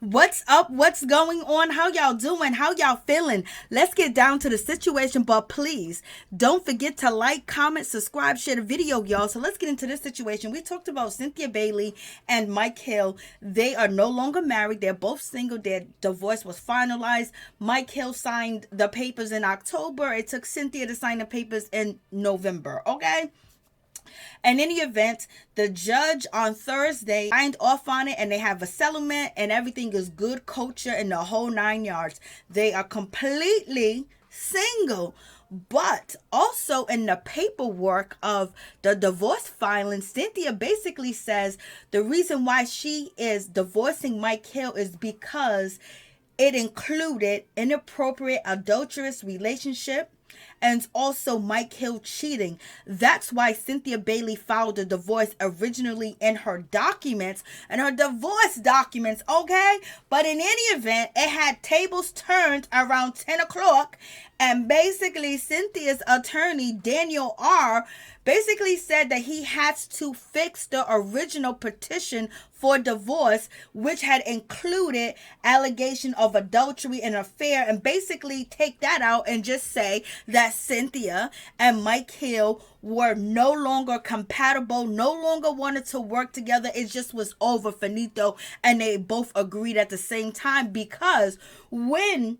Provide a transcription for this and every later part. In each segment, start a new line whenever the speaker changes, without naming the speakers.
What's up? What's going on? How y'all doing? How y'all feeling? Let's get down to the situation, but please don't forget to like, comment, subscribe, share the video, y'all. So let's get into this situation. We talked about Cynthia Bailey and Mike Hill. They are no longer married. They're both single. Their divorce was finalized. Mike Hill signed the papers in October. It took Cynthia to sign the papers in November. Okay? In any event, the judge on Thursday signed off on it and they have a settlement and everything is good culture in the whole 9 yards. They are completely single. But also in the paperwork of the divorce filing, Cynthia basically says the reason why she is divorcing Mike Hill is because it included inappropriate adulterous relationship and also Mike Hill cheating. That's why Cynthia Bailey filed a divorce originally in her documents and her divorce documents, okay? But in any event, it had tables turned around 10 o'clock, and basically Cynthia's attorney, Daniel R., basically said that he has to fix the original petition for divorce, which had included allegation of adultery and affair, and basically take that out and just say that Cynthia and Mike Hill were no longer compatible, no longer wanted to work together. It just was over, finito, and they both agreed at the same time, because when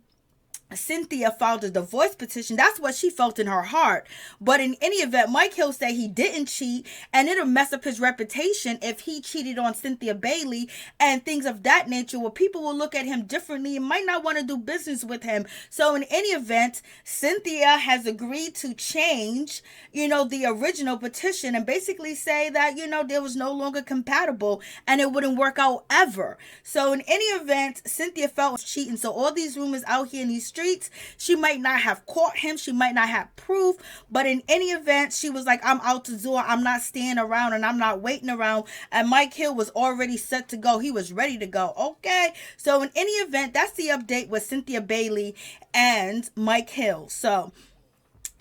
Cynthia filed a divorce petition, that's what she felt in her heart. But in any event, Mike Hill said he didn't cheat, and it'll mess up his reputation if he cheated on Cynthia Bailey and things of that nature, where people will look at him differently and might not want to do business with him. So in any event, Cynthia has agreed to change, the original petition and basically say that, there was no longer compatible and it wouldn't work out ever. So in any event, Cynthia felt cheating. So all these rumors out here in these streets, she might not have caught him, she might not have proof, but in any event, she was like, I'm out the door, I'm not staying around and I'm not waiting around. And Mike Hill was already set to go, he was ready to go. Okay, so in any event, that's the update with Cynthia Bailey and Mike Hill. So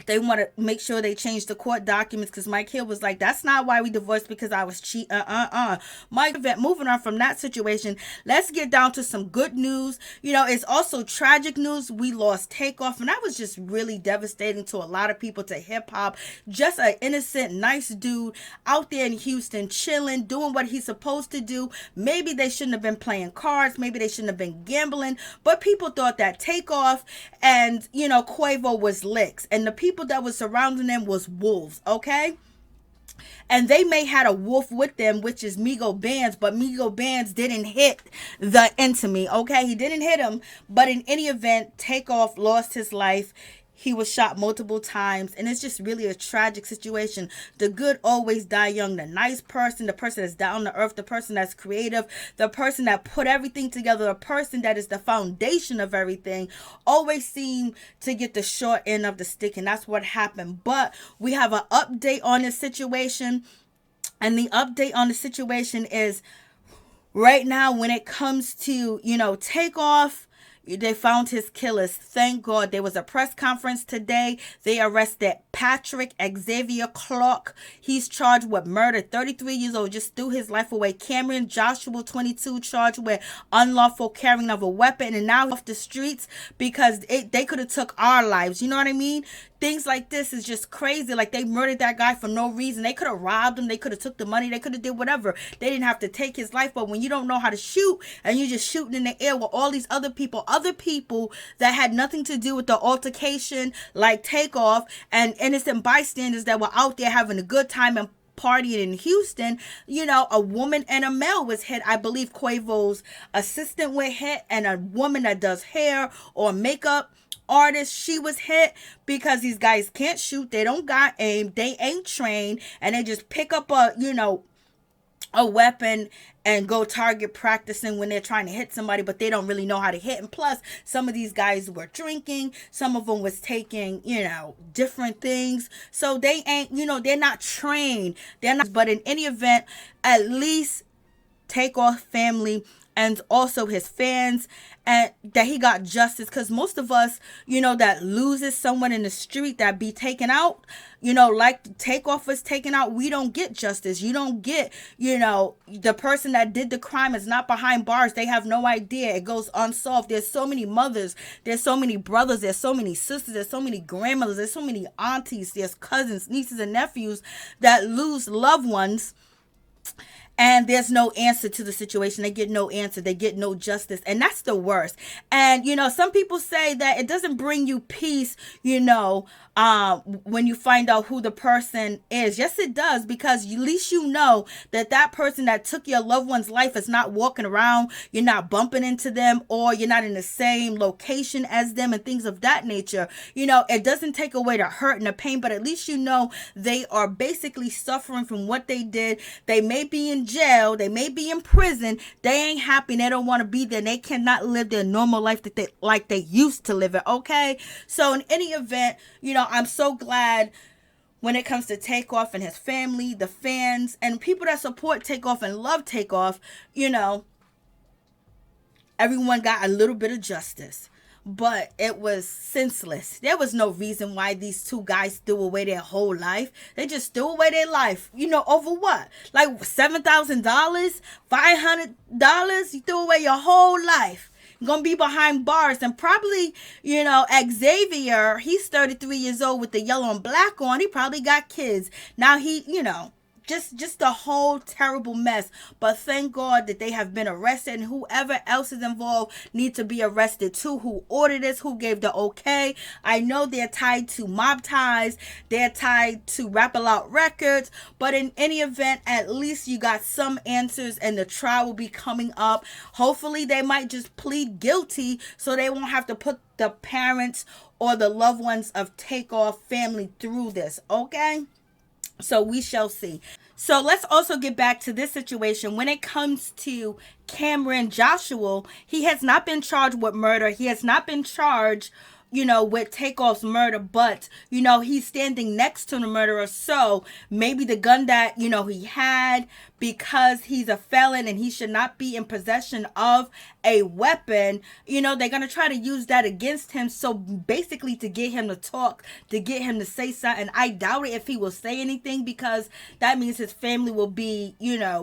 they want to make sure they change the court documents, because Mike Hill was like, that's not why we divorced, because I was cheating. Mike, moving on from that situation, let's get down to some good news. It's also tragic news. We lost Takeoff, and that was just really devastating to a lot of people, to hip hop. Just an innocent, nice dude out there in Houston, chilling, doing what he's supposed to do. Maybe they shouldn't have been playing cards. Maybe they shouldn't have been gambling, but people thought that Takeoff and, Quavo was licks, and the people that was surrounding them was wolves, okay? And they may had a wolf with them, which is Migos Bands, but Migos Bands didn't hit the enemy, okay? He didn't hit him, but in any event, Takeoff lost his life. He was shot multiple times, and it's just really a tragic situation. The good always die young. The nice person, the person that's down to earth, the person that's creative, the person that put everything together, the person that is the foundation of everything, always seem to get the short end of the stick, and that's what happened. But we have an update on this situation, and the update on the situation is right now when it comes to, Takeoff, they found his killers. Thank God. There was a press conference today. They arrested Patrick Xavier Clark. He's charged with murder. 33 years old, just threw his life away. Cameron Joshua, 22, charged with unlawful carrying of a weapon, and now off the streets because they could have took our lives. You know what I mean? Things like this is just crazy. Like, they murdered that guy for no reason. They could have robbed him. They could have took the money. They could have did whatever. They didn't have to take his life. But when you don't know how to shoot and you're just shooting in the air with all these other people that had nothing to do with the altercation, like Takeoff, and innocent bystanders that were out there having a good time and partying in Houston, a woman and a male was hit. I believe Quavo's assistant was hit, and a woman that does hair or makeup artist, she was hit, because these guys can't shoot. They don't got aim. They ain't trained, and they just pick up a weapon and go target practicing when they're trying to hit somebody, but they don't really know how to hit. And plus, some of these guys were drinking, some of them was taking, different things. So they ain't, they're not trained. They're not, but in any event, at least Takeoff family and also his fans, and that he got justice. Because most of us, that loses someone in the street that be taken out, like Takeoff was taken out, we don't get justice. You don't get, the person that did the crime is not behind bars. They have no idea. It goes unsolved. There's so many mothers. There's so many brothers. There's so many sisters. There's so many grandmothers. There's so many aunties. There's cousins, nieces, and nephews that lose loved ones. And there's no answer to the situation. They get no answer. They get no justice. And that's the worst. And, some people say that it doesn't bring you peace, when you find out who the person is. Yes, it does, because at least you know that that person that took your loved one's life is not walking around. You're not bumping into them, or you're not in the same location as them and things of that nature. It doesn't take away the hurt and the pain, but at least they are basically suffering from what they did. They may be in jail. They may be in prison. They ain't happy. They don't want to be there. They cannot live their normal life like they used to live it. Okay. So in any event, I'm so glad when it comes to Takeoff and his family, the fans, and people that support Takeoff and love Takeoff, everyone got a little bit of justice. But it was senseless. There was no reason why these two guys threw away their whole life. They just threw away their life. Over what? Like $7,000? $500? You threw away your whole life. You're going to be behind bars. And probably, Xavier, he's 33 years old with the yellow and black on. He probably got kids. Now he, just a whole terrible mess. But thank God that they have been arrested, and whoever else is involved needs to be arrested too. Who ordered this? Who gave the okay? I know they're tied to mob ties. They're tied to Rap A Lot Records. But in any event, at least you got some answers, and the trial will be coming up. Hopefully they might just plead guilty so they won't have to put the parents or the loved ones of Takeoff family through this. Okay? So we shall see. So let's also get back to this situation. When it comes to Cameron Joshua, he has not been charged with murder. He has not been charged, with Takeoff's murder, but, he's standing next to the murderer. So maybe the gun that, he had, because he's a felon and he should not be in possession of a weapon, they're going to try to use that against him. So basically to get him to talk, to get him to say something. I doubt it if he will say anything, because that means his family will be,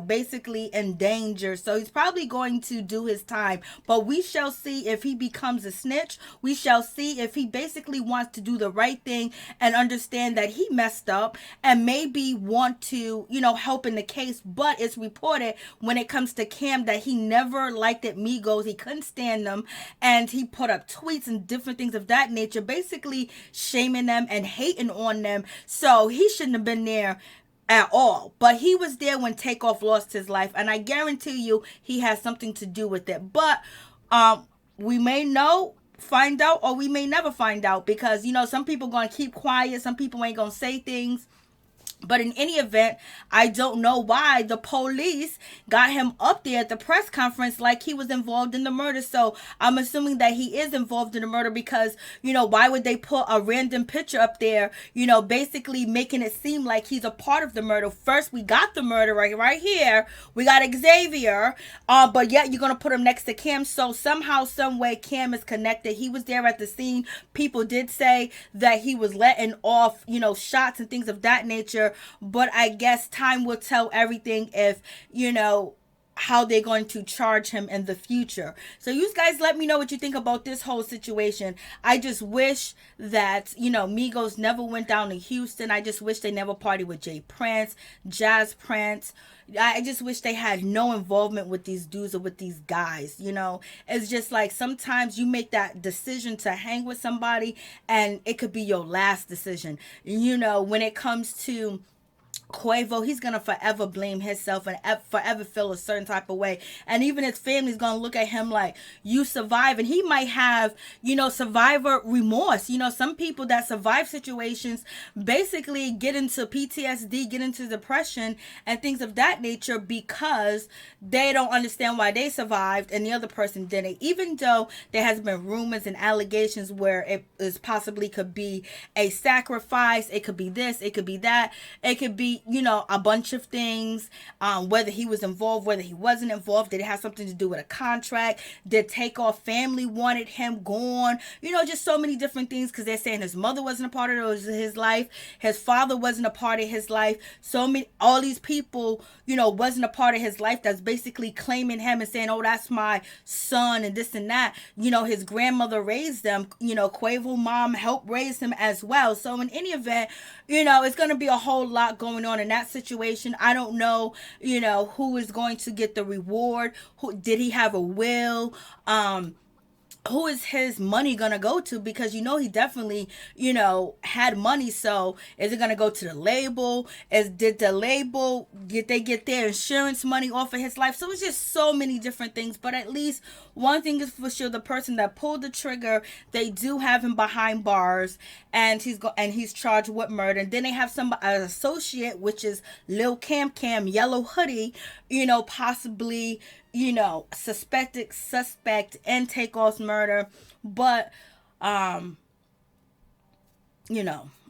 basically in danger. So he's probably going to do his time, but we shall see if he becomes a snitch. We shall see if he basically wants to do the right thing and understand that he messed up and maybe want to, help in the case. But it's reported when it comes to Cam that he never liked it Migos. He couldn't stand them, and he put up tweets and different things of that nature, basically shaming them and hating on them. So he shouldn't have been there at all. But he was there when Takeoff lost his life, and I guarantee you he has something to do with it. But we may find out, or we may never find out, because some people going to keep quiet, some people ain't going to say things. But in any event, I don't know why the police got him up there at the press conference like he was involved in the murder. So I'm assuming that he is involved in the murder, because, why would they put a random picture up there, basically making it seem like he's a part of the murder? First, we got the murderer right here. We got Xavier, but yet you're going to put him next to Cam. So somehow, some way, Cam is connected. He was there at the scene. People did say that he was letting off, shots and things of that nature. But I guess time will tell everything if, how they're going to charge him in the future. So you guys let me know what you think about this whole situation. I just wish that, Migos never went down to Houston. I just wish they never partied with Jay Prince, Jazz Prince. I just wish they had no involvement with these dudes or with these guys. It's just like sometimes you make that decision to hang with somebody and it could be your last decision. When it comes to Quavo, he's gonna forever blame himself and forever feel a certain type of way, and even his family's gonna look at him like, you survive, and he might have survivor remorse. Some people that survive situations basically get into PTSD, get into depression and things of that nature, because they don't understand why they survived and the other person didn't, even though there has been rumors and allegations where it is possibly could be a sacrifice, it could be this, it could be that, it could be be, a bunch of things, whether he was involved, whether he wasn't involved. Did it have something to do with a contract? Did Takeoff family wanted him gone? Just so many different things, because they're saying his mother wasn't a part of his life, his father wasn't a part of his life. All these people, wasn't a part of his life, that's basically claiming him and saying, oh, that's my son and this and that. His grandmother raised them. Quavo mom helped raise him as well. So in any event, it's going to be a whole lot going on in that situation. I don't know, who is going to get the reward. Did he have a will? Who is his money gonna go to? Because he definitely had money. So is it gonna go to the label? Did the label get their insurance money off of his life? So it's just so many different things. But at least one thing is for sure: the person that pulled the trigger, they do have him behind bars, and he's charged with murder. And then they have an associate, which is Lil Cam Yellow Hoodie, possibly suspect in Takeoff's murder. But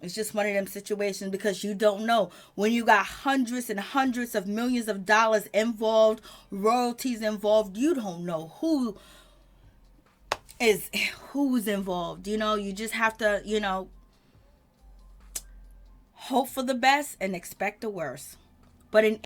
it's just one of them situations, because you don't know when you got hundreds and hundreds of millions of dollars involved, royalties involved. You don't know who's involved. You just have to hope for the best and expect the worst. But in